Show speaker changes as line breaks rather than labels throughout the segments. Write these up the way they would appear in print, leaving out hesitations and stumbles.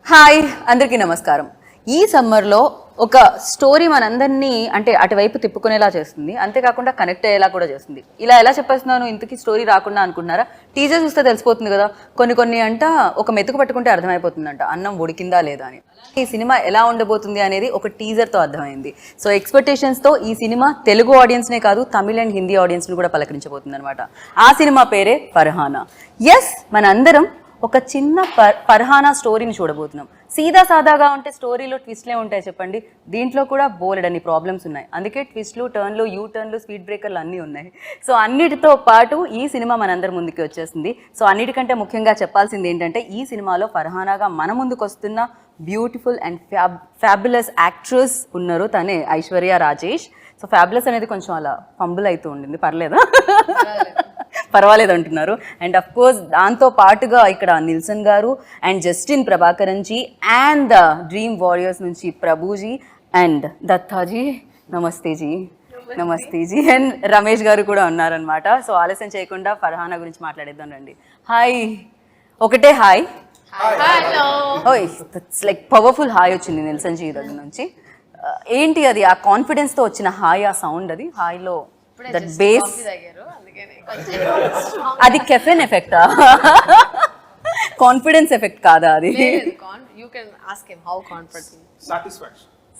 Hi అందరికీ నమస్కారం. ఈ సమ్మర్లో ఒక స్టోరీ మనందరినీ అంటే అటువైపు తిప్పుకునేలా చేస్తుంది, అంతేకాకుండా కనెక్ట్ అయ్యేలా కూడా చేస్తుంది. ఇలా ఎలా చెప్పేస్తున్నాను, ఇంతకీ స్టోరీ రాకుండా అనుకుంటున్నారా? టీజర్ చూస్తే తెలిసిపోతుంది కదా. కొన్ని అంట ఒక మెతుకు పట్టుకుంటే అర్థమైపోతుందంట అన్నం ఉడికిందా లేదా అని. ఈ సినిమా ఎలా ఉండబోతుంది అనేది ఒక టీజర్తో అర్థమైంది. సో ఎక్స్పెక్టేషన్స్తో ఈ సినిమా తెలుగు ఆడియన్స్నే కాదు, తమిళ అండ్ హిందీ ఆడియన్స్ని కూడా పలకరించబోతుంది అనమాట. ఆ సినిమా పేరే ఫర్హానా. ఎస్, మన అందరం ఒక చిన్న ఫర్హానా స్టోరీని చూడబోతున్నాం. సీదా సాదాగా ఉంటే స్టోరీలో ట్విస్ట్లే ఉంటాయి చెప్పండి. దీంట్లో కూడా బోలెడన్ని ప్రాబ్లమ్స్ ఉన్నాయి. అందుకే ట్విస్ట్లు, టర్న్లు, యూ టర్న్లు, స్పీడ్ బ్రేకర్లు అన్నీ ఉన్నాయి. సో అన్నిటితో పాటు ఈ సినిమా మనందరి ముందుకి వచ్చేసింది. సో అన్నిటికంటే ముఖ్యంగా చెప్పాల్సింది ఏంటంటే, ఈ సినిమాలో ఫర్హానాగా మన ముందుకు వస్తున్న బ్యూటిఫుల్ అండ్ ఫ్యాబులస్ యాక్ట్రెస్ ఉన్నారు. తనే ఐశ్వర్య రాజేష్. సో ఫ్యాబులస్ అనేది కొంచెం అలా ఫంబుల్ అవుతూ ఉండింది, పర్లేదా? పర్వాలేదు అంటున్నారు. అండ్ అఫ్ కోర్స్ దాంతో పాటుగా ఇక్కడ నిల్సన్ గారు and Justin Prabhakaran ji and the dream warriors నుంచి ప్రభుజీ అండ్ దత్తాజీ, నమస్తేజీ అండ్ రమేష్ గారు కూడా ఉన్నారనమాట. సో ఆలస్యం చేయకుండా ఫర్హానా గురించి మాట్లాడేద్దాం రండి. హాయ్, ఒకటే హాయ్. ఓయ్, దట్స్ లైక్ పవర్ఫుల్ హాయ్ వచ్చింది నిల్సన్ జీ దగ్గర నుంచి. ఏంటి అది, ఆ కాన్ఫిడెన్స్తో వచ్చిన హాయ్, ఆ సౌండ్, అది హాయ్లో దట్ బేస్, అది కెఫెన్ ఎఫెక్టా, కాన్ఫిడెన్స్ ఎఫెక్ట్ కాదా అది?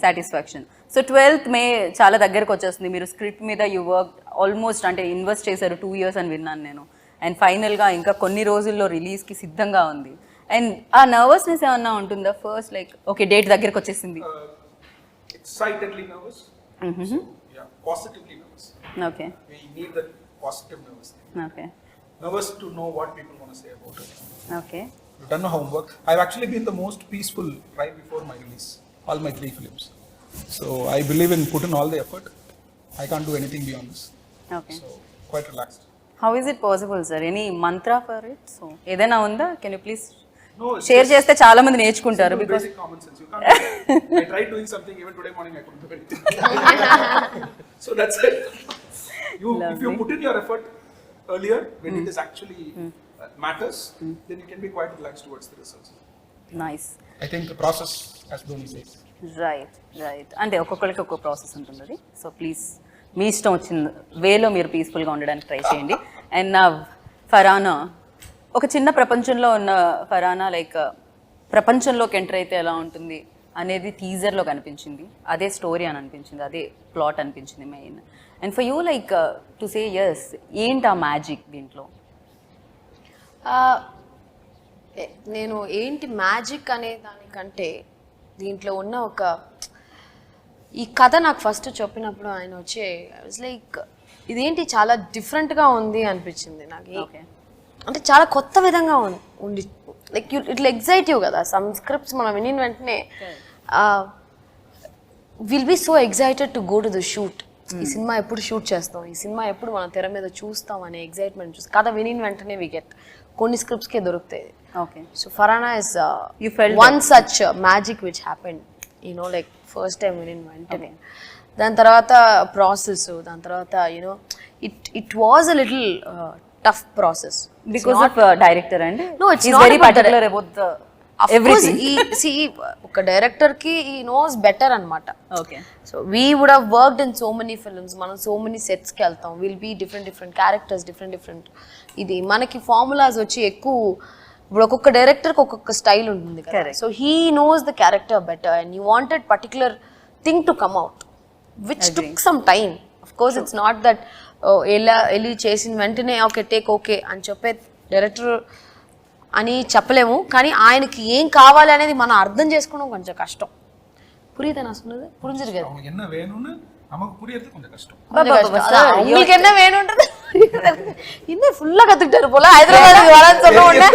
సాటిస్ఫాక్షన్. సో 12th May చాలా దగ్గరకు వచ్చేస్తుంది. మీరు స్క్రిప్ట్ మీద యూ వర్క్ ఆల్మోస్ట్, అంటే ఇన్వెస్ట్ చేశారు 2 years అని విన్నాను నేను. అండ్ ఫైనల్గా ఇంకా కొన్ని రోజుల్లో రిలీజ్కి సిద్ధంగా ఉంది. అండ్ ఆ నర్వస్నెస్ ఏమన్నా ఉంటుందా ఫస్ట్, లైక్ ఓకే డేట్ దగ్గరకు వచ్చేసింది?
Excitedly nervous. So, yeah, positively nervous.
Okay.
We need that positive nervousness.
Okay.
Nervous to know what people want to say about it.
Okay.
We've done our homework. I've actually been the most peaceful right before my release, all my 3 films. So I believe in put in all the effort. I can't do anything beyond this.
Okay.
So quite relaxed.
How is it possible, sir? Any mantra for it? So ఏదైనా ఉందా? Can you please
No,
share చేస్తే చాలా మంది నేర్చుకుంటారు.
Because basic common sense. You can't. I tried doing something even today morning. I couldn't do anything. So that's it. If you put in your effort earlier when it is actually matters, then you can be quite relaxed towards the results.
Nice.
I think the process, as Dhoni says.
Right. అంటే ఒక్కొక్కరికి ఒక్కొక్క process ఉంటుంది అది. So please మీ ఇష్టం వచ్చిన వేలో మీరు పీస్ఫుల్గా ఉండడానికి ట్రై చేయండి. అండ్ నా ఫర్హానా, ఒక చిన్న ప్రపంచంలో ఉన్న ఫర్హానా లైక్ ప్రపంచంలోకి ఎంటర్ అయితే ఎలా ఉంటుంది అనేది టీజర్లో కనిపించింది. అదే స్టోరీ అని అనిపించింది, అదే ప్లాట్ అనిపించింది main. And for you like to say yes, ఏంటి ఆ మ్యాజిక్ దీంట్లో?
నేను ఏంటి మ్యాజిక్ అనే దానికంటే దీంట్లో ఉన్న ఒక ఈ కథ నాకు ఫస్ట్ చెప్పినప్పుడు ఆయన వచ్చి ఐ వాజ్ లైక్ ఇదేంటి చాలా డిఫరెంట్గా ఉంది అనిపించింది నాకు. అంటే చాలా కొత్త విధంగా ఉండి లైక్ ఇట్లా ఎగ్జైటివ్ కదా. సమ్ స్క్రిప్ట్స్ మనం వినిన వెంటనే will be so excited to go to the shoot. ఈ సినిమా ఎప్పుడు షూట్ చేస్తాం, ఈ సినిమా ఎప్పుడు మనం తెర మీద చూస్తాం అనే ఎగ్జైట్మెంట్ చూసి కథ వినిన వెంటనే వి గెట్. కొన్ని స్క్రిప్ట్స్కే దొరుకుతాయి.
Okay.
So Farhana is one such magic which happened, you know like first time వినిన వెంటనే. దాని తర్వాత ప్రాసెస్, దాని తర్వాత you know it was a little tough process
because of director and
no it's
he's
not
very particular about the everything.
See oka director ki he knows better anamata.
Okay.
So we would have worked in so many films, manam so many sets ki veltam, will be different characters, different idi manaki formulas vachi ekku ఇప్పుడు ఒక్కొక్క డైరెక్టర్కి ఒక్కొక్క style ఉంటుంది కదా. So he knows the character better and you wanted particular thing to come out which took some time. Of course it's not that వెళ్ళి చేసిన వెంటనే okay take okay అని చెప్పే డైరెక్టర్ అని చెప్పలేము. కానీ ఆయనకి ఏం కావాలి అనేది మనం అర్థం చేసుకోవడం కొంచెం కష్టం. புரியுதா நான் சொன்னது? புரிஞ்சிருக்காது.
அவங்க என்ன வேணும்னு நமக்கு புரியறது கொஞ்சம் கஷ்டம்.
உங்களுக்கு என்ன வேணும்ன்றது இன்னும் ஃபுல்லா கத்துக்கிட்டாரு போல. హైదరాబాద్ வரని சொன்ன உடனே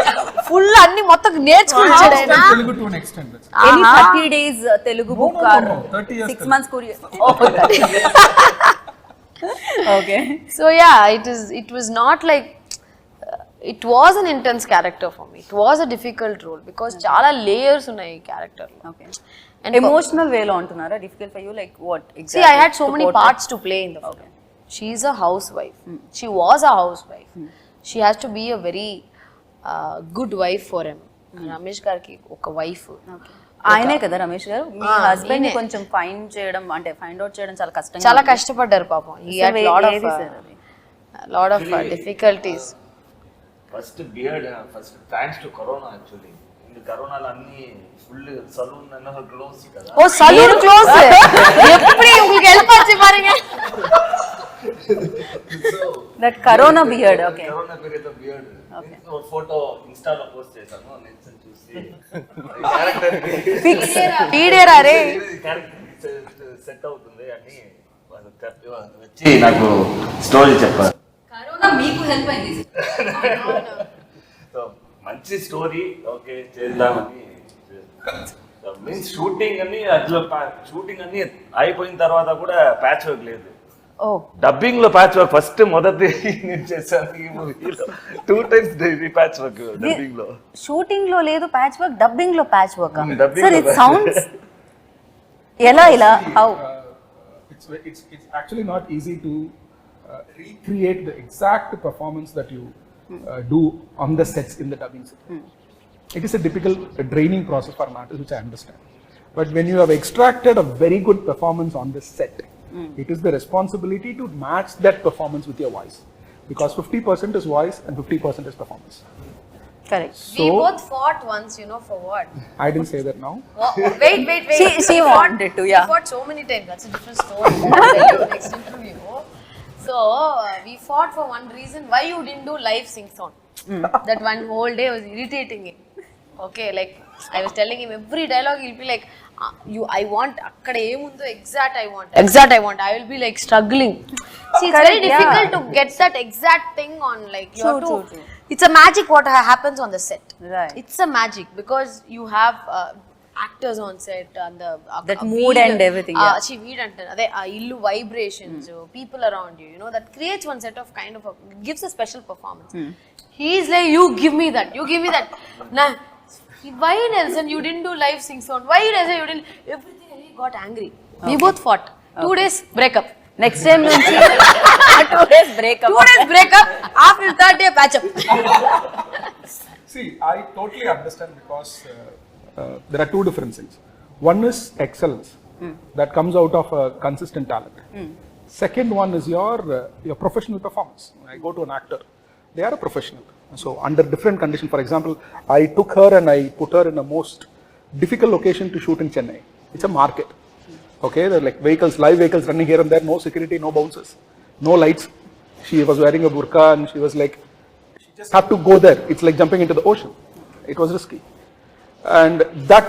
ఫుల్ అన్ని మొత్తం నేర్చుకుంటాడు ఆయన.
Telugu to an extent.
Any 30 days Telugu book or 6 months Korean? Okay.
So yeah, it was not like it was an intense character for me. It was a difficult role because chaala layers unnai character lo.
Okay. And emotional way lo antunara difficult for you, like what exactly?
See, I had so many parts to play in the film. She is a housewife. She was a housewife. She has to be a very good wife for him. Ramesh గారికి ఒక wife.
ఆయనే కదా రమేష్ గారు మీ husband ని కొంచెం find చేయడం అంటే find out చేయడం
చాలా కష్టపడ్డారు పాపం. He had lot of difficulties.
First beard first thanks to corona actually. இந்த కరోనాలో అన్ని ఫుల్ సలూన్ అన్న క్లోజ్ కదా.
ఓ సలూన్ క్లోజ్. எப்படி உங்களுக்கு ஹெல்ப் ஆச்சு பாருங்க.
That corona beard. Okay,
corona period లో బియర్డ్. ఒక ఫోటో ఇన్స్టాలో పోస్ట్ చేశాను. నేను చూసి క్యారెక్టర్
వీడియోరా రే
సెట్ అవుతుంది అని వచ్చి నాకు స్టోరీ చెప్పారు.
కరోనా మీకు హెల్ప్ అయింది.
సో మంచి స్టోరీ ఓకే చేద్దామని మీన్స్ షూటింగ్ అన్ని అట్లా షూటింగ్ అన్ని అయిపోయిన తర్వాత కూడా ప్యాచ్ వర్క్ లేదు. డబ్బింగ్ లో ప్యాచ్ వర్క్ ఫస్ట్ మొదటి నేను చేశాను ఈ మూవీలో 2 times ప్యాచ్ వర్క్ డబ్బింగ్ లో.
షూటింగ్ లో లేదు ప్యాచ్ వర్క్, డబ్బింగ్ లో ప్యాచ్ వర్క్.
Dubbing
సార్
లో
ఇట్ సౌండ్స్ ఎలా how
It's actually not easy to recreate the exact performance that you do on the sets in the dubbing set. It is a difficult draining process for an artist, which I understand. But when you have extracted a very good performance on the set, it is the responsibility to match that performance with your voice, because 50% is voice and 50% is performance.
Correct.
We both fought once, for what?
I didn't say that now.
Wait.
She wanted to, yeah.
We fought so many times. That's a different story. I'll tell you next interview. So we fought for one reason. Why you didn't do live sing song? That one whole day was irritating him. Okay, like I was telling him every dialogue he'll be like, I want akkada emundo exact I want. I will be like struggling. See, it's very difficult to get that exact thing on, like you have to. True. It's a magic what happens on the set.
Right.
It's a magic because you have actors on set and the
that mood and everything.
She weed ante ade illu vibrations, people around you, that creates one set of kind of gives a special performance. He is like, you give me that. Nah, why Nelson you didn't do live sing sound? Why Nelson you didn't? Everything he got angry. We both fought. 2 days breakup.
Next time నుంచి 2 days breakup.
After 3rd day patch up.
See, I totally understand because there are 2 different things. One is excellence that comes out of a consistent talent. Second one is your professional performance. When I go to an actor, they are a professional. So under different conditions, for example, I took her and I put her in the most difficult location to shoot in Chennai. It's a market. Okay, there are like live vehicles running here and there, no security, no bouncers, no lights. She was wearing a burqa and she was like, she just had to go there. It's like jumping into the ocean. It was risky. And that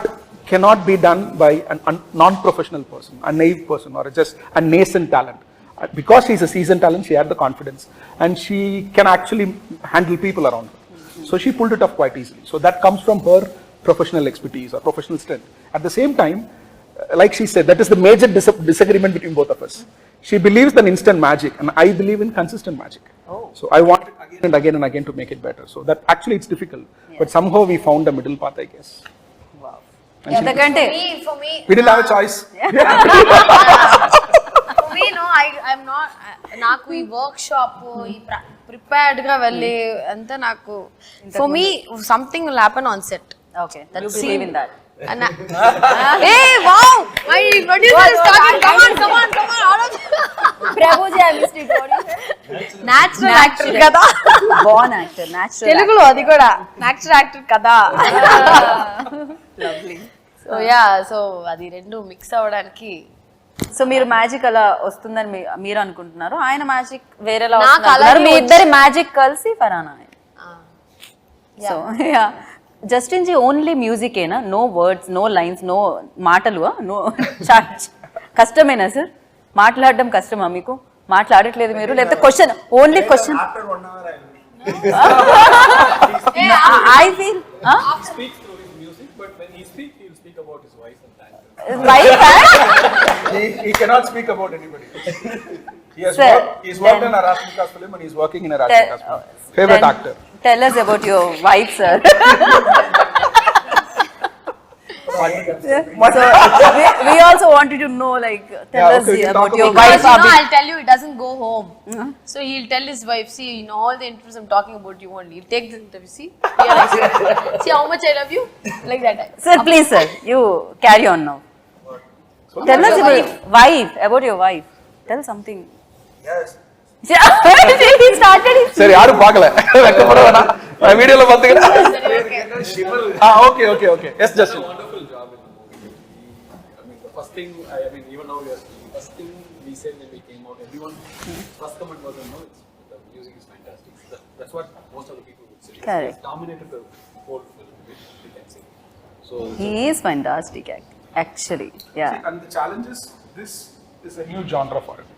cannot be done by a non-professional person, a naive person, or just a nascent talent. Because she's a seasoned talent, she had the confidence and she can actually handle people around her. So she pulled it off quite easily. So that comes from her professional expertise or professional strength. At the same time, like she said, that is the major disagreement between both of us. She believes in instant magic and I believe in consistent magic. So I want it again and again to make it better. So that actually it's difficult, but somehow we found a middle path, I guess.
Wow.
For me,
we didn't have a choice.
For me, no, I'm not. నాకు ఈ work shop ఈ prepared గా వెళ్ళి అంతా నాకు for me something will happen on set.
Okay, you believe in that.
And hey, wow! My producer is talking. Come on! All of
Prabhuji, I missed it. What is it?
Natural actor kada.
Born actor, natural.
Telugulo adi kuda natural actor kada.
Lovely.
So yeah, so adi rendu mix avvadaniki.
So మీరు magic అలా వస్తుందని మీరు అనుకుంటున్నారు, ఆయన magic వేరేలా
నాకు
వస్తున్నారు, మీ ఇద్దరి మ్యాజిక్ కలిసి Farhana. So yeah, Justin ji only music ఏనా, no words, no lines, no మాటలు, నో కష్టమేనా సార్? మాట్లాడడం కష్టమా మీకు? మాట్లాడట్లేదు మీరు, లేకపోతే question only question? I feel
he cannot speak about anybody. He's worked in a Rashmikas film and he's working in a Rashmikas film. Favorite actor.
Tell us about your wife, sir. So we also wanted to know, like, tell
Yeah,
us
okay, we can
about
talk
your
about
wife.
Because
Abhi.
I'll tell you, it doesn't go home. So he'll tell his wife, see, in all the interviews I'm talking about you only. He'll take this interview, see, realize it. See how much I love you? Like that.
Sir, please, sir, you carry on now. Tell us
your
about your wife. Tell something.
Yes.
He started his.
சரி யாரும் பார்க்கல வெக்கப்பட வேணாம் நான் வீடியோல பாத்துக்கிறேன் okay yes just
Wonderful job in the movie. I mean, the first thing, even now we are speaking, first thing we said when we came out, everyone, first comment was, no, the music is fantastic. That's what most of the people would say.
Correct.
It's dominated the whole film, we can say. So,
He is fantastic, actually. Yeah.
and the challenge is this is a new genre for him.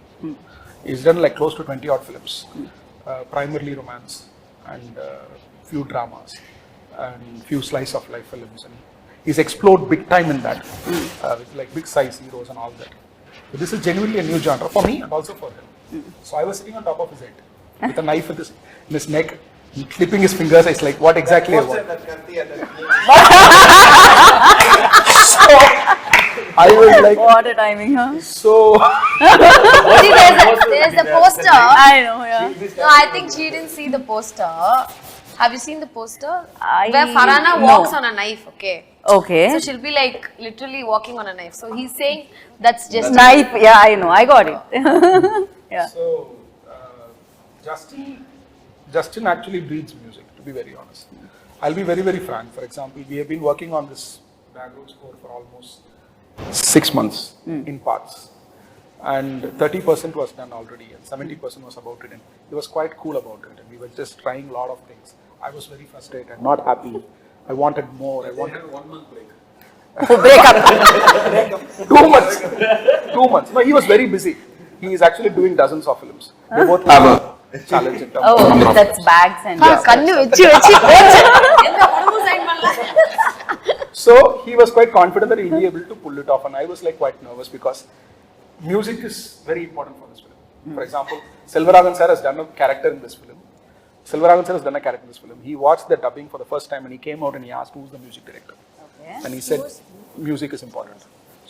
He's done like close to 20 odd films, primarily romance and few dramas and few slice of life films, and he's explored big time in that with like big size heroes and all that. So this is genuinely a new genre for me and also for him. So I was sitting on top of his head with a knife in his neck, clipping his fingers. It's like, what exactly I want? So I was like,
What a timing, huh?
so
See, there's the poster.
I know, yeah.
No, I think she didn't see the poster. Have you seen the poster?
I-
Where Farhana
no.
walks on a knife, okay?
Okay.
So she'll be like literally walking on a knife. So he's saying that's just
Knife, yeah, I know, I got it. Yeah.
So, Justin actually breathes music, to be very honest. I'll be very, very frank. For example, we have been working on this background score for almost 6 months in parts. And 30% was done already, and 70% was about it. And he was quite cool about it. And we were just trying a lot of things. I was very frustrated, not happy. I wanted more. I
they
wanted
had 1 month break.
Oh, break up.
2 months. 2 months. No, he was very busy. He is actually doing dozens of films. They both have a challenge in terms of
Oh,
number of
that's bags and.
Kannu vechi எந்த படமும் sign பண்ணல.
So he was quite confident that he'll be able to pull it off, and I was like quite nervous because music is very important for this film. For example, Selvaraghan sir has done a character in this film. He watched the dubbing for the first time and he came out and he asked who's the music director.
Okay.
And he said music is important.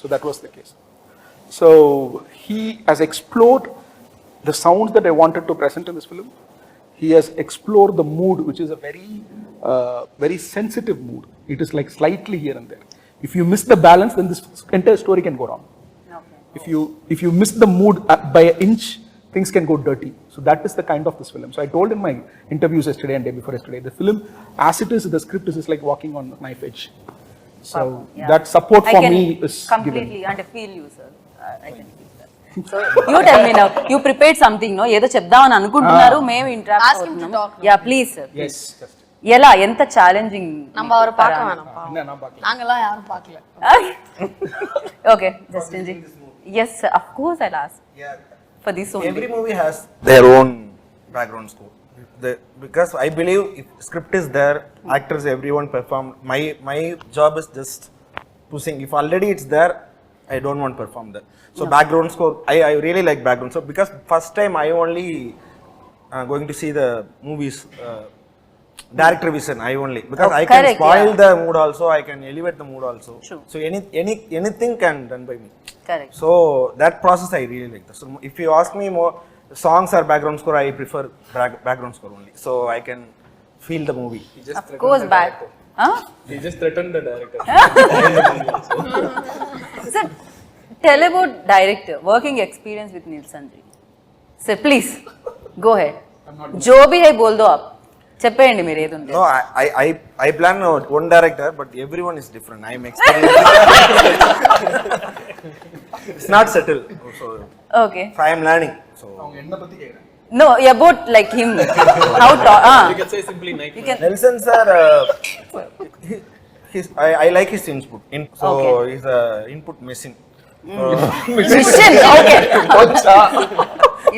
So that was the case. So he has explored the sounds that I wanted to present in this film. He has explored the mood, which is a very sensitive mood. It is like slightly here and there. If you miss the balance, then this entire story can go wrong.
Okay.
If you miss the mood by an inch, things can go dirty. So that is the kind of this film. So I told in my interviews yesterday and day before yesterday, the film, as it is, the script is like walking on a knife edge. So
Yeah.
that support
I
for
can
me is
completely
given.
and I feel you, sir. I can feel that. So you tell me now. You prepared something, no? ఏదో చెప్దామని అనుకుంటున్నారు, మేము interact
Ask him to talk now.
Yeah please sir.
Yes, just.
ఎలా ఎంత challenging
நம்ம அவரை பார்க்க வேணாம் பாவம்.
என்ன நான் பார்க்கல.
நாங்கெல்லாம் யாரும் பார்க்கல.
Okay, Justin ji. Yes, sir, of course I'll ask
Yeah.
for this only.
Every movie has their own background score. Because I believe if script is there, actors, everyone perform. My job is just to sing. If already it's there, I don't want to perform that. So background score, I really like background score because first time I only going to see the movies. Director vision, I only because I can
correct,
spoil
yeah.
the mood also, I can elevate the mood also.
True.
So anything can done by me.
Correct.
So that process I really like. So if you ask me more songs or background score, I prefer background score only. So I can feel the movie.
He just
Of
threatened
course
the
back.
director.
Huh?
He just threatened the director.
Sir, tell about director, working experience with Nilsson ji. Sir, please, go ahead. जो भी है बोल दो आप. చెప్పేయండి మీరు ఏది ఉంటే.
No, I plan one director, but everyone is different. I am experienced. It's not settled. So
Okay.
I am learning. So
அவங்க என்ன பத்தி கேக்குறாங்க?
No, about like him. How to,
You can say simply night.
You can.
Nelson sir, I like his input. So
Okay.
he's a input machine.
Mission. Okay.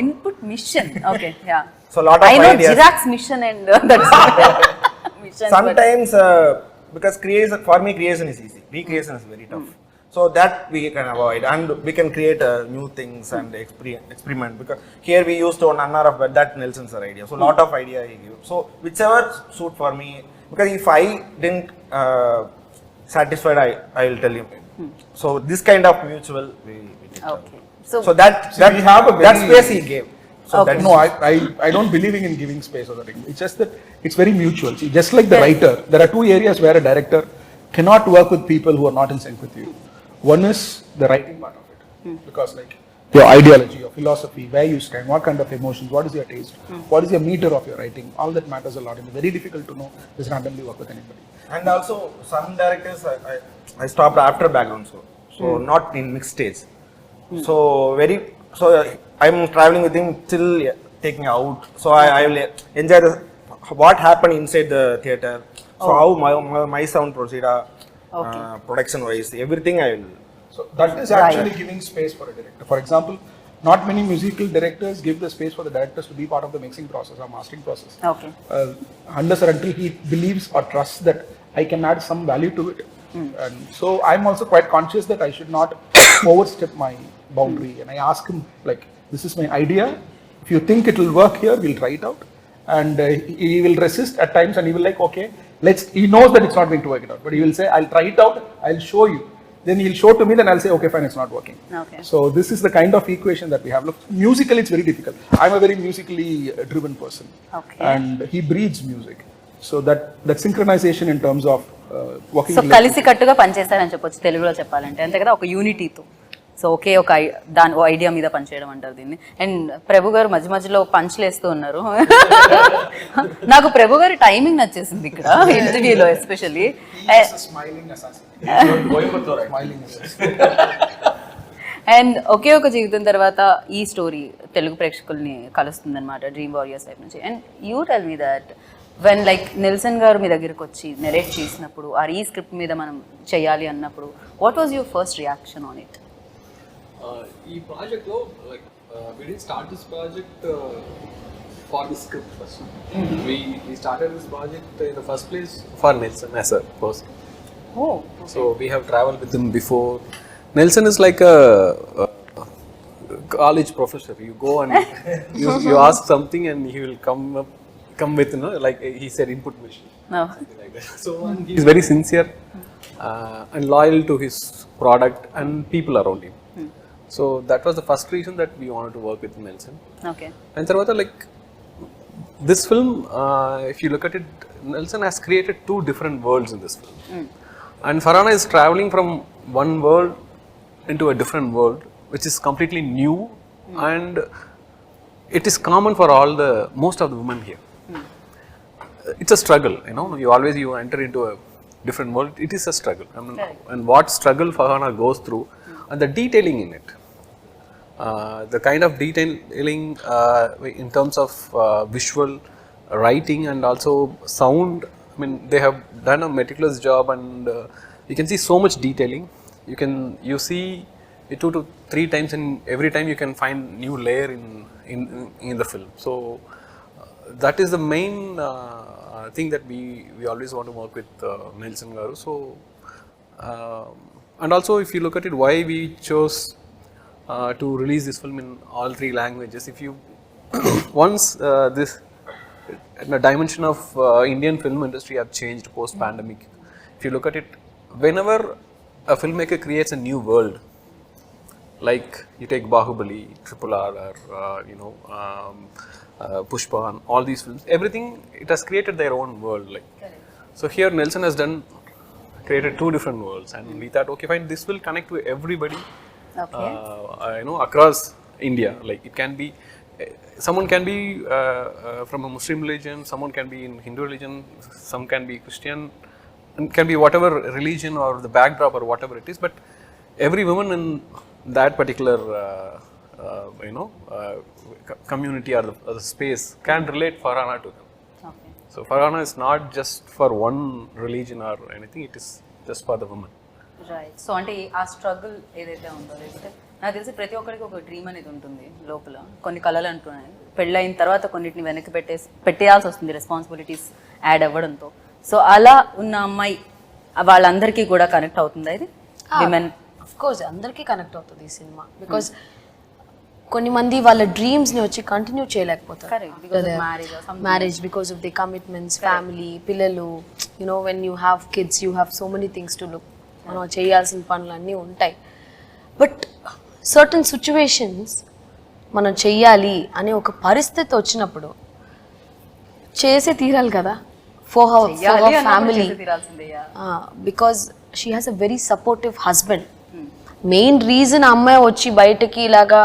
Input mission. Okay. Yeah.
So lot of
I know
ideas.
Chirag's mission and that's mission.
Sometimes because for me creation is easy. Recreation is very tough. So that we can avoid and we can create new things and experiment because here we used one hour of that Nelson's idea. So lot of idea he gave. So whichever suit for me because if I didn't satisfied, I will tell him. So this kind of mutual we take care.
Okay
So that
we have a
that
very-
space he gave. So
Okay.
that
No, I don't believe in giving space or that. It's just that it's very mutual. See, just like the writer, there are two areas where a director cannot work with people who are not in sync with you. One is the writing part of it, because like your ideology, your philosophy, where you stand, what kind of emotions, what is your taste, what is your meter of your writing, all that matters a lot. And it's very difficult to know just randomly work with anybody.
And also some directors I stopped after background score, so not in mixed stage. So I'm traveling with him till taking out. So I will enjoy what happened inside the theater. So how my sound proceed, production wise, everything I will.
So that is actually giving space for a director. For example, not many musical directors give the space for the directors to be part of the mixing process or mastering process.
Okay
Unless or until he believes or trusts that I can add some value to it. And so I'm also quite conscious that I should not overstep my boundary. And I ask him, like, this is my idea. If you think it will work here, we'll try it out. And he will resist at times, and he will like, okay, he knows that it's not going to work it out. But he will say, I'll try it out, I'll show you. Then he'll show to me, then I'll say, okay, fine, it's not working.
Okay.
So this is the kind of equation that we have. Look, musically, it's very difficult. I'm a very musically driven person.
Okay.
And he breathes music. So that synchronization in terms of working.
So కలిసి కట్టుగా పనిచేస్తారని చెప్పొచ్చు తెలుగులో చెప్పాలంటే, అంతే కదా, ఒక యూనిటీతో. So ఒకే ఒక దాని ఐడియా మీద పనిచేయడం అంటారు దీన్ని. అండ్ ప్రభు గారు మధ్య మధ్యలో పంచ్లు వేస్తూ ఉన్నారు. నాకు ప్రభు గారి టైమింగ్ నచ్చేసింది ఇక్కడ ఇంటర్వ్యూలో especially.
Smiling assassin.
Coimbatore
Smiling assassin.
And ఒకే ఒక జీవితం తర్వాత ఈ స్టోరీ తెలుగు ప్రేక్షకుల్ని కలుస్తుందన్నమాట డ్రీమ్ వారియర్స్ వైపు నుంచి. And you tell me that when like Nelson గారు మీ దగ్గరికి వచ్చి నెరేట్ చేసినప్పుడు ఆ ఈ స్క్రిప్ట్ మీద మనం చేయాలి అన్నప్పుడు what was your first reaction on it?
ఈ ప్రాజెక్ట్లో like we didn't start this project for the script first. We started this project in the first place for Nelson as a person.
Oh,
So we have traveled with him before. Nelson is like a college professor. You go and you ask something and he will come with, you know, like he said, input machine.
no.
Something like that. So and he is very sincere and loyal to his product and people around him. So that was the first reason that we wanted to work with Nelson.
Okay.
And Tarvata, like this film, if you look at it, Nelson has created two different worlds in this film. And Farhana is traveling from one world into a different world, which is completely new, and it is common for most of the women here. It's a struggle, you know. You enter into a different world. It is a struggle. I mean, and what struggle Farhana goes through, and the detailing in it. The kind of detailing in terms of visual, writing, and also sound. I mean, they have done a meticulous job, and you can see so much detailing. You see it 2 to 3 times, and every time you can find new layer in the film. So that is the main thing that we always want to work with Nelson Garu. So and also, if you look at it, why we chose to release this film in all 3 languages. If you once this the dimension of Indian film industry have changed post pandemic. If you look at it, whenever a filmmaker creates a new world, like you take Bahubali, RRR, or Pushpa, and all these films, everything, it has created their own world. Like, so here Nelson has created 2 different worlds, and we thought, okay, fine, this will connect to everybody.
Okay.
Across India. Like it can be, someone can be from a Muslim religion, someone can be in Hindu religion, some can be Christian, and can be whatever religion or the backdrop or whatever it is. But every woman in that particular community or the space can relate Farhana to them.
Okay.
So Farhana is not just for one religion or anything; it is just for the woman.
Right. So అంటే ఆ struggle ఏదైతే ఉందో, లేకపోతే నాకు తెలిసి ప్రతి ఒక్కరికి ఒక డ్రీమ్ అనేది ఉంటుంది లోపల, కొన్ని కళలు అంటున్నాయి, పెళ్ళైన తర్వాత కొన్నిటిని వెనక్కి పెట్టేయాల్సి వస్తుంది రెస్పాన్సిబిలిటీస్ యాడ్ అవ్వడంతో. సో అలా ఉన్న అమ్మాయి వాళ్ళందరికీ కూడా కనెక్ట్ అవుతుందా ఇది? విమెన్
అఫ్ కోర్స్ అందరికీ కనెక్ట్ అవుతుంది ఈ సినిమా. బికాస్ కొన్ని మంది వాళ్ళ డ్రీమ్స్ని వచ్చి కంటిన్యూ చేయలేకపోతారు.
Correct, because of marriage or something.
Marriage because of the commitments, family, పిల్లలు. When you have kids you have so many things to look. మనం చేయాల్సిన పనులు అన్నీ ఉంటాయి. బట్ సర్టన్ సిచ్యువేషన్స్ మనం చెయ్యాలి అనే ఒక పరిస్థితి వచ్చినప్పుడు చేసే తీరాలి కదా, for her family. Because she has a very supportive husband. Main reason అమ్మాయి వచ్చి బయటకి ఇలాగా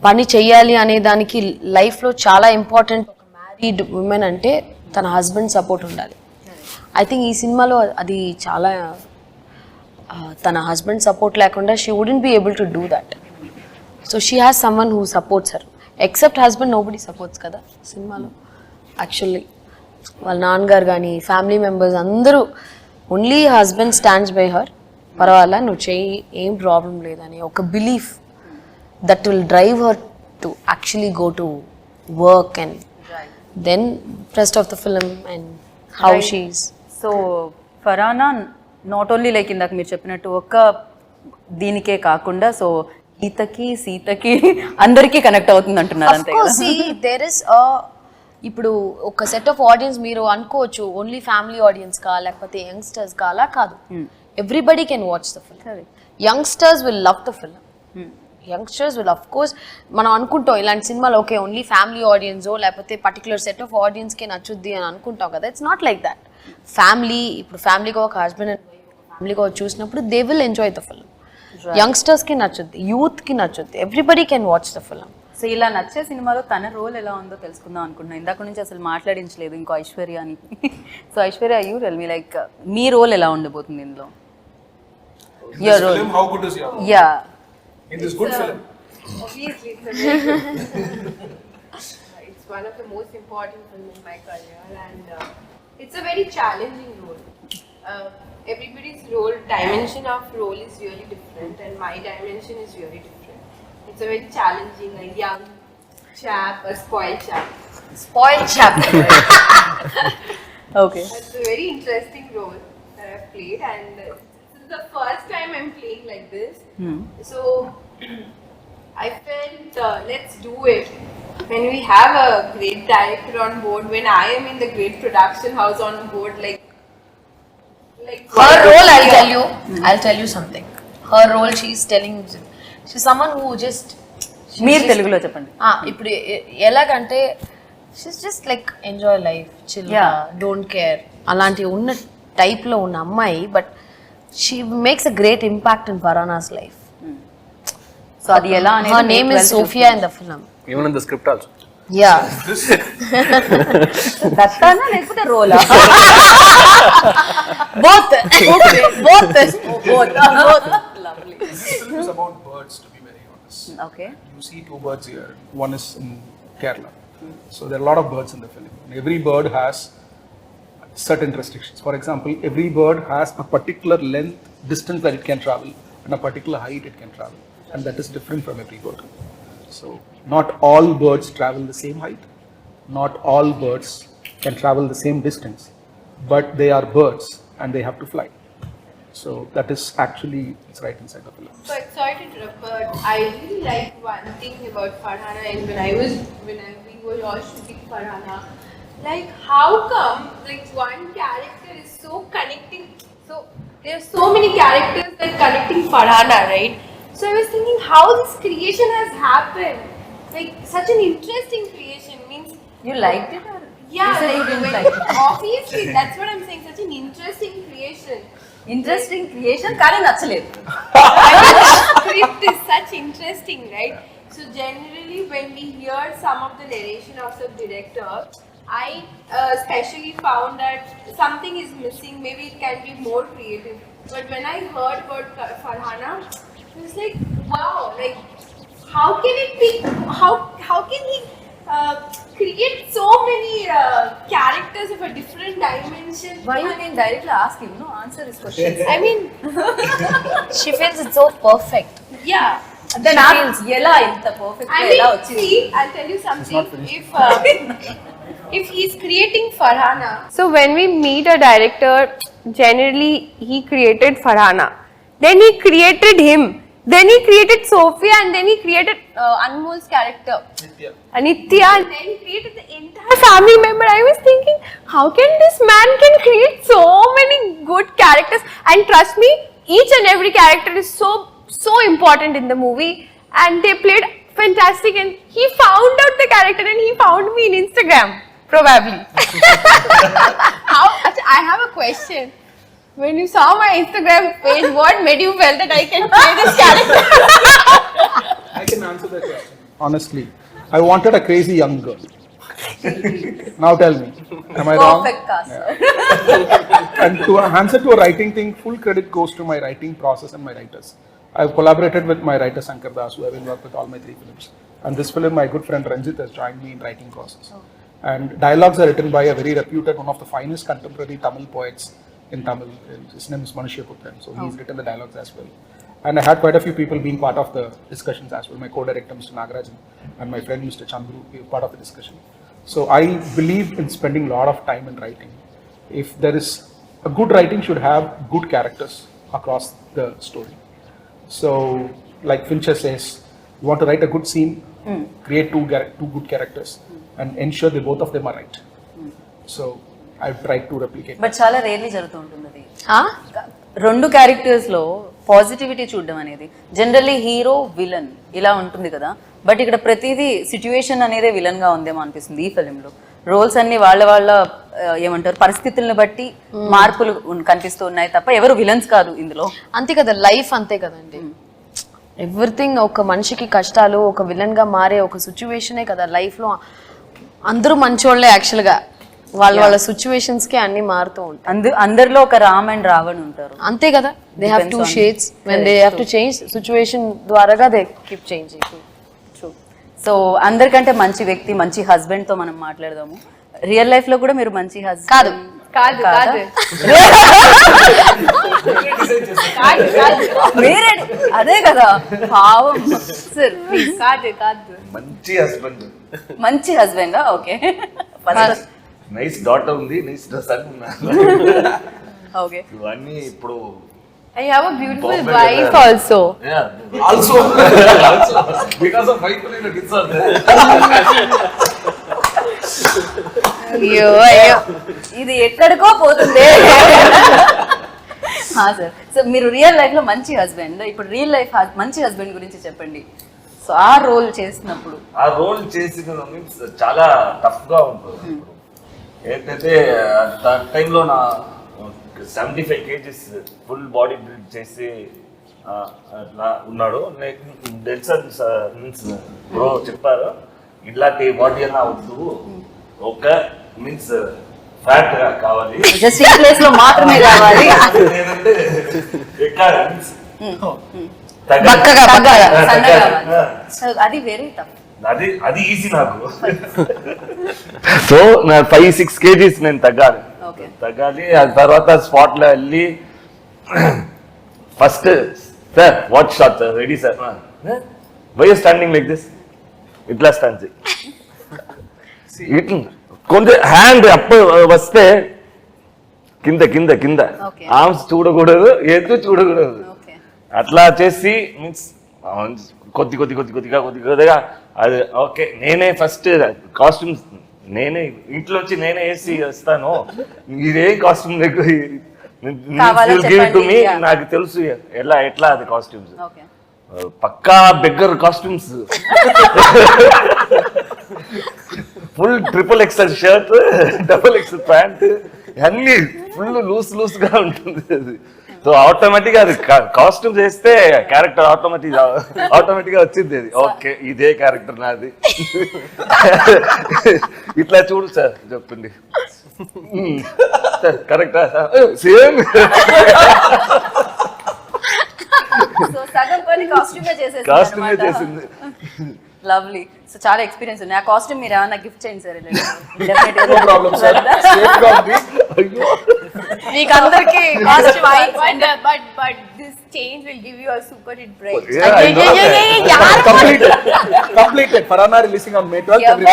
పని చెయ్యాలి అనే దానికి లైఫ్లో చాలా ఇంపార్టెంట్. ఒక మ్యారీడ్ ఉమెన్ అంటే తన హస్బెండ్ సపోర్ట్ ఉండాలి. ఐ థింక్ ఈ సినిమాలో అది చాలా తన హస్బెండ్ సపోర్ట్ లేకుండా she wouldn't be able to do that. So she has someone who supports her. Except husband nobody supports కదా సినిమాలో. యాక్చువల్లీ వాళ్ళ నాన్నగారు కానీ ఫ్యామిలీ మెంబర్స్ అందరూ only husband stands by her. పర్వాలా నువ్వు చెయ్యి, ఏం ప్రాబ్లం లేదని ఒక belief that will drive her to actually go to work and then rest of the film and how she's.
So ఫరానా not only like ఇందాక మీరు చెప్పినట్టు ఒక్క దీనికే కాకుండా సో గీతకి సీతకి అందరికీ కనెక్ట్ అవుతుంది అంటున్నారు అంతే కదా.
ఇప్పుడు ఒక సెట్ ఆఫ్ ఆడియన్స్ మీరు అనుకోవచ్చు ఓన్లీ ఫ్యామిలీ ఆడియన్స్ కా లేకపోతే యంగ్స్టర్స్ కా, అలా కాదు. Everybody can watch the film. Youngsters will love the film. Youngsters will of course మనం అనుకుంటాం ఇలాంటి సినిమాలు ఓకే ఓన్లీ ఫ్యామిలీ ఆడియన్సో లేకపోతే పర్టికులర్ సెట్ ఆఫ్ ఆడియన్స్కే నచ్చుద్ది అని అనుకుంటాం కదా. It's not like that. Family ఇప్పుడు ఫ్యామిలీగా ఒక హస్బెండ్ అండ్ ఫ్యామిలీగా చూసినప్పుడు they will enjoy the film. యంగ్స్టర్స్కి నచ్చుద్ది, యూత్కి నచ్చుద్ది, everybody can watch the film.
So ఇలా నచ్చే సినిమాలో తన రోల్ ఎలా ఉందో తెలుసుకుందాం అనుకుంటున్నాను. ఇందాక నుంచి అసలు మాట్లాడించలేదు ఇంకో ఐశ్వర్య అని. So Aishwarya, you tell me like me role ఎలా ఉండబోతుంది ఇందులో?
Your role. Film, how good is your role?
Yeah.
In this good film.
Obviously, it's a very good it's one of the most important films in my career, and it's a very challenging role. Everybody's role, dimension of role is really different, and my dimension is really different. It's a very challenging, a young chap, a spoiled chap.
Spoiled chap.
Okay.
It's a very interesting role that I've played, and this is the first time I'm playing like this. So I felt let's do it. When we have a great director on board, when I am in the great production house on board, like
her role, I'll tell you something. Her role, she's someone who just
మీరు తెలుగులో చెప్పండి.
ఇప్పుడు ఎలాగంటే she's just like enjoy life, chill, don't care అలాంటి ఉన్న టైప్లో ఉన్న అమ్మాయి. But she makes a great impact in Farhana's life.
So అది ఎలా అనేది
her name is Sophia in the film.
Even in the script also.
Yeah.
దత్తానా లేకపోతే రోలా?
both.
Lovely.
This film is about birds, to be very honest.
Okay.
You see two birds here. One is in Kerala. So there are a lot of birds in the film. Every bird has certain restrictions. For example, every bird has a particular length, distance that it can travel, and a particular height it can travel, and that is different from every bird. So not all birds travel the same height, not all birds can travel the same distance, but they are birds and they have to fly. So that is actually, it's right inside the film.
But sorry to interrupt, but I really like one thing about Farhana, and when we were all shooting Farhana, like how come like one character is so connecting, so there are so many characters that connecting Farhana, right? So I was thinking how this creation has happened, like such an interesting creation. Means
You liked it or?
yeah,
You said you didn't like it.
obviously that's what I'm saying, such an interesting creation.
Interesting creation కానీ నచ్చలేదు.
Script is such interesting, right? So generally when we hear some of the narration of the director, I especially found that something is missing, maybe it can be more creative. But when I heard about Farhana, it was like, wow, like how can it be, how can he create so many characters of a different dimension?
Why you can directly ask him, no? Answer his questions.
I mean,
She feels it's so perfect.
yeah.
Then ask ఎలా ఇంత perfect
I
ఎలా
mean,
వచ్చింది?
see, I'll tell you something. If he's creating Farhana, so when we meet a director, generally he created Farhana. Then he created him. Then he created Sophia, and then he created Anmol's character, Anitya, and then he created the entire family member. I was thinking, how can this man can create so many good characters? And trust me, each and every character is so important in the movie, and they played fantastic. And he found out the character, and he found me in Instagram, probably. How? I have a question. When you saw my Instagram page, what made you feel that I can play this character?
I can answer that question. Honestly, I wanted a crazy young girl. Now tell me, am I wrong?
Perfect cast.
And to answer to a writing thing, full credit goes to my writing process and my writers. I've collaborated with my writer Sankar Das, who have been worked with all my 3 films. And this film, my good friend Ranjit has joined me in writing process. And dialogues are written by a very reputed, one of the finest contemporary Tamil poets in Tamil. His name is Aishwarya Dutta. So he's written the dialogues as well. And I had quite a few people being part of the discussions as well. My co-director Mr. Nagarajan and my friend Mr. Chandru were part of the discussion. So I believe in spending a lot of time in writing. If there is a good writing should have good characters across the story. So like Fincher says, you want to write a good scene, create two good characters and ensure that both of them are right. So I've tried to replicate.
But చాలా rarely జరుగుతూ ఉంటుంది అది. 2 characters లో positivity చూడడం అనేది generally hero villain ఇలా ఉంటుంది కదా, బట్ ఇక్కడ ప్రతిదీ సిచ్యువేషన్ అనేదే విలన్ గా ఉందేమో అనిపిస్తుంది ఈ ఫిలింలో. రోల్స్ అన్ని వాళ్ళ ఏమంటారు పరిస్థితులను బట్టి మార్పులు కనిపిస్తూ ఉన్నాయి తప్ప ఎవరు విలన్స్ కాదు ఇందులో.
అంతే కదా, లైఫ్ అంతే కదండి. ఎవ్రీథింగ్ ఒక మనిషికి కష్టాలు, ఒక విలన్ గా మారే ఒక సిచ్యువేషనే కదా లైఫ్ లో. అందరూ మంచోళ్లే యాక్చువల్ గా, వాళ్ళ సిచ్యువేషన్స్ కి అన్ని మారుతూ ఉంటాయి.
అందరిలో ఒక రామ్ అండ్ రావణ్ ఉంటారు,
అంతే కదా. They have 2 shades when they have to change situation ద్వారాగా దే కీప్ చేంజింగ్.
సో అందరికంటే మంచి వ్యక్తి, మంచి హస్బెండ్ తో మనం మాట్లాడదాము. రియల్ లైఫ్ లో కూడా మీరు మంచి హస్బెండ్
కాదు
మీరే అదే కదా పావం సార్.
కాదు
మంచి
హస్బెండ్ ఓకే.
నైస్ డాటర్ ఉంది, నైస్ సన్ ఉన్నారు.
ఓకే,
ఇవన్నీ ఇప్పుడు
I have a beautiful wife also.
Also
because of wife only the kids are there.
అయ్యో
ఇది ఎక్కడికో పోతుంది. సార్, సో మీరు రియల్ లైఫ్ లో మంచి హస్బెండ్, ఇప్పుడు రియల్ లైఫ్ మంచి హస్బెండ్ గురించి చెప్పండి. సో ఆ రోల్ చేసినప్పుడు
ఆ రోల్ చేసిన మీన్స్ చాలా టఫ్ గా ఉంటుంది. ఏంటంటే ఆ టైంలో నా 75 kgs ఫుల్ బాడీ బిల్డ్ చేసి అట్లా ఉన్నాడు. డెన్సన్ మీన్స్ బ్రో చెప్పారు, ఇట్లాంటి బాడీ అన్నా వద్దు, ఒక మీన్స్ ఫ్యాట్ గా కావాలి,
జస్ట్ ఈ ప్లేస్ లో మాత్రమే కావాలి.
లేదంటే ఎక్కడ మీన్స్
అది వెరీ టఫ్.
అది ఈజీ నాకు. సో నా 5-6 kgs నేను తగ్గాలి. ఆ తర్వాత స్పాట్ లో వెళ్ళి first sir what shot sir ready sir, why you standing like this, ఇట్లా స్టాండ్ చేయి, కొంచెం హ్యాండ్ అప్ వస్తే కింద కింద కింద ఆర్మ్స్ చూడకూడదు, ఎత్తు చూడకూడదు, అట్లా చేసి మీన్స్ కొద్దిగా అది ఓకే. నేనే ఫస్ట్ కాస్ట్యూమ్స్ నేనే ఇంట్లో వచ్చి నేనే వేసి వస్తాను, ఇదే కాస్ట్యూమ్ నాకు తెలుసు ఎట్లా అది కాస్ట్యూమ్స్, పక్కా beggar costumes, full XXL shirt, XXL pant, అన్ని ఫుల్ లూస్ గా ఉంటుంది అది. సో ఆటోమేటిక్ అది కాస్ట్యూమ్ చేస్తే క్యారెక్టర్ ఆటోమేటిక్ గా వచ్చింది అది. ఓకే ఇదే క్యారెక్టర్ నాది, ఇట్లా చూడు సార్ చెప్పింది కరెక్టా సేమ్.
కాస్ట్యూమే చేసింది. లవ్లీ. సో చాలా ఎక్స్పీరియన్స్ ఉంది. ఆ కాస్ట్యూమ్ మీరు ఏమన్నా గిఫ్ట్ చేయండి సార్.
మీకు అందరికి
but this change will give you a super hit break.
completed. Farhana releasing on May 12th.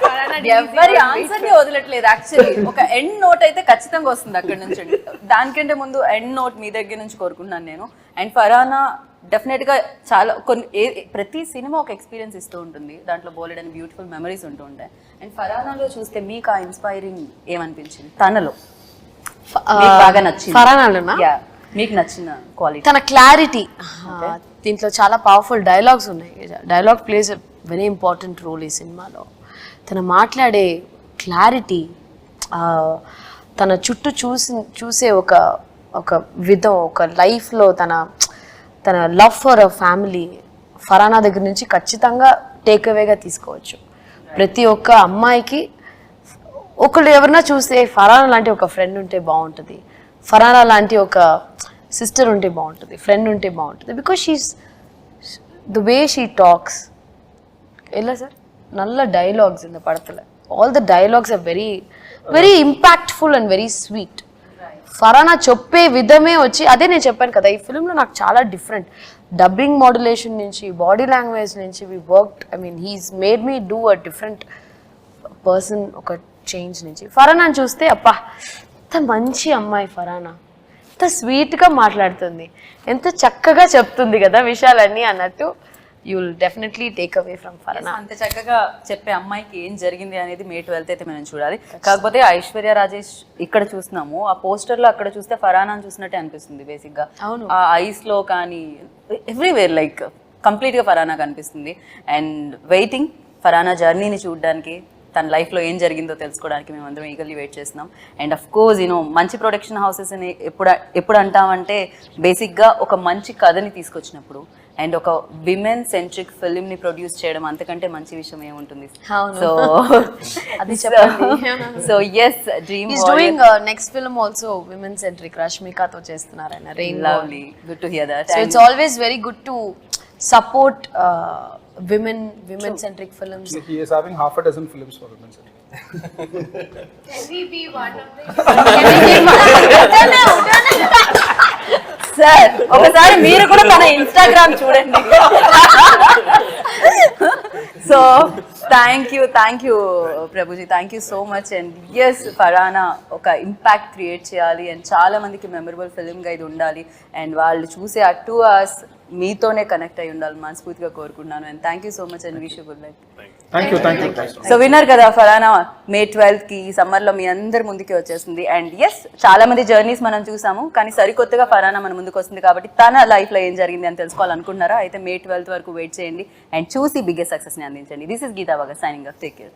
Farhana
ఎవరి ఆన్సర్ ని వదలట్లేదు యాక్చువల్లీ. ఒక ఎండ్ నోట్ అయితే ఖచ్చితంగా వస్తుంది అక్కడ నుంచి. దానికంటే ముందు ఎండ్ నోట్ మీ దగ్గర నుంచి కోరుకుంటున్నాను నేను. అండ్ ఫరానా డెఫినెట్ గా చాలా ప్రతి సినిమా ఒక ఎక్స్పీరియన్స్ ఇస్తూ ఉంటుంది, దాంట్లో బోలెడని బ్యూటిఫుల్ మెమరీస్ ఉంటూ ఉంటాయి. అండ్ ఫరానాలో చూస్తే మీకు ఆ ఇన్స్పైరింగ్ ఏమనిపించింది తనలో బాగా నచ్చింది?
ఫరానాలోనా?
మీకు నచ్చిన క్వాలిటీ?
తన క్లారిటీ. దీంట్లో చాలా పవర్ఫుల్ డైలాగ్స్ ఉన్నాయి. Dialogue plays a very important role ఈ సినిమాలో. తను మాట్లాడే క్లారిటీ, తన చుట్టూ చూసే ఒక విధం, ఒక లైఫ్లో తన లవ్ ఫర్ అ ఫ్యామిలీ ఫరానా దగ్గర నుంచి ఖచ్చితంగా టేక్ అవేగా తీసుకోవచ్చు. ప్రతి ఒక్క అమ్మాయికి ఒకళ్ళు ఎవరన్నా చూస్తే ఫరానా లాంటి ఒక ఫ్రెండ్ ఉంటే బాగుంటుంది, ఫరానా లాంటి ఒక సిస్టర్ ఉంటే బాగుంటుంది, ఫ్రెండ్ ఉంటే బాగుంటుంది. Because she's the way she talks. ఎలా సార్ நல்ல డైలాగ్స్ இந்த படத்துல. All the dialogues are very very impactful and very sweet. Farana చెప్పే విధమే వచ్చి అదే నేను చెప్పాను కదా, ఈ ఫిల్మ్లో నాకు చాలా డిఫరెంట్ డబ్బింగ్ మాడ్యులేషన్ నుంచి, బాడీ లాంగ్వేజ్ నుంచి we worked. I mean he's made me do a different person. ఒక చేంజ్ నుంచి ఫరానాని చూస్తే అప్పా ఎంత మంచి అమ్మాయి ఫరానా, ఎంత స్వీట్గా మాట్లాడుతుంది, ఎంత చక్కగా చెప్తుంది కదా విషయాలన్నీ అన్నట్టు. You will definitely take away from ఫరానా.
అంత చక్కగా చెప్పే అమ్మాయికి ఏం జరిగింది అనేది May 12th అయితే మనం చూడాలి. కాకపోతే ఐశ్వర్య రాజేష్ ఇక్కడ చూస్తున్నాము, ఆ పోస్టర్ లో అక్కడ చూస్తే ఫరానాని చూసినట్టే అనిపిస్తుంది బేసిక్ గా. ఆ ఐస్ లో కానీ ఎవ్రీవేర్ లైక్ కంప్లీట్ గా ఫరానా కనిపిస్తుంది. అండ్ వెయిటింగ్ ఫరానా జర్నీని చూడడానికి, తన లైఫ్లో ఏం జరిగిందో తెలుసుకోవడానికి మేము అందరం ఈగర్లీ వెయిట్ చేస్తున్నాం. అండ్ అఫ్ కోర్స్ మంచి ప్రొడక్షన్ హౌసెస్ అని ఎప్పుడు అంటామంటే బేసిక్గా ఒక మంచి కథని తీసుకొచ్చినప్పుడు అండ్ ఒక విమెన్ సెంట్రిక్ ఫిల్మ్ ని ప్రొడ్యూస్ చేయడం అంతకంటే మంచి విషయం ఏముంటుంది. సో
అది చెప్పండి.
So S Dream
is doing next film also women centric, రష్మికతో చేస్తున్నారు ఆయన.
Lovely, good to hear that.
So it's always very good to support women centric films.
He is having half a dozen films for women centric.
Can we be one of them?
Sir ఒకసారి మీరు కూడా తన Instagram చూడండి. So thank you Prabhuji, thank you so much. And yes Farana ఒక impact create చేయాలి and చాలా మందికి memorable ఫిల్మ్గా ఇది ఉండాలి అండ్ వాళ్ళు చూసే ఆ 2 hours మీతోనే కనెక్ట్ అయి ఉండాలి మనస్ఫూర్తిగా కోరుకుంటున్నాను. And thank you so much and wish you good luck. So winner కదా ఫరానా May 12th కి ఈ సమ్మర్లో మీ అందరి ముందుకి వచ్చేస్తుంది. అండ్ ఎస్ చాలా మంది జర్నీస్ మనం చూసాము, కానీ సరికొత్తగా ఫరానా మన ముందుకు వస్తుంది కాబట్టి తన లైఫ్లో ఏం జరిగింది అని తెలుసుకోవాలనుకుంటున్నారా అయితే May 12th వరకు వెయిట్ చేయండి అండ్ చూసి బిగ్గెస్ట్ సక్సెస్ని అందించండి. This is Geetha Bhagat signing off. Take care.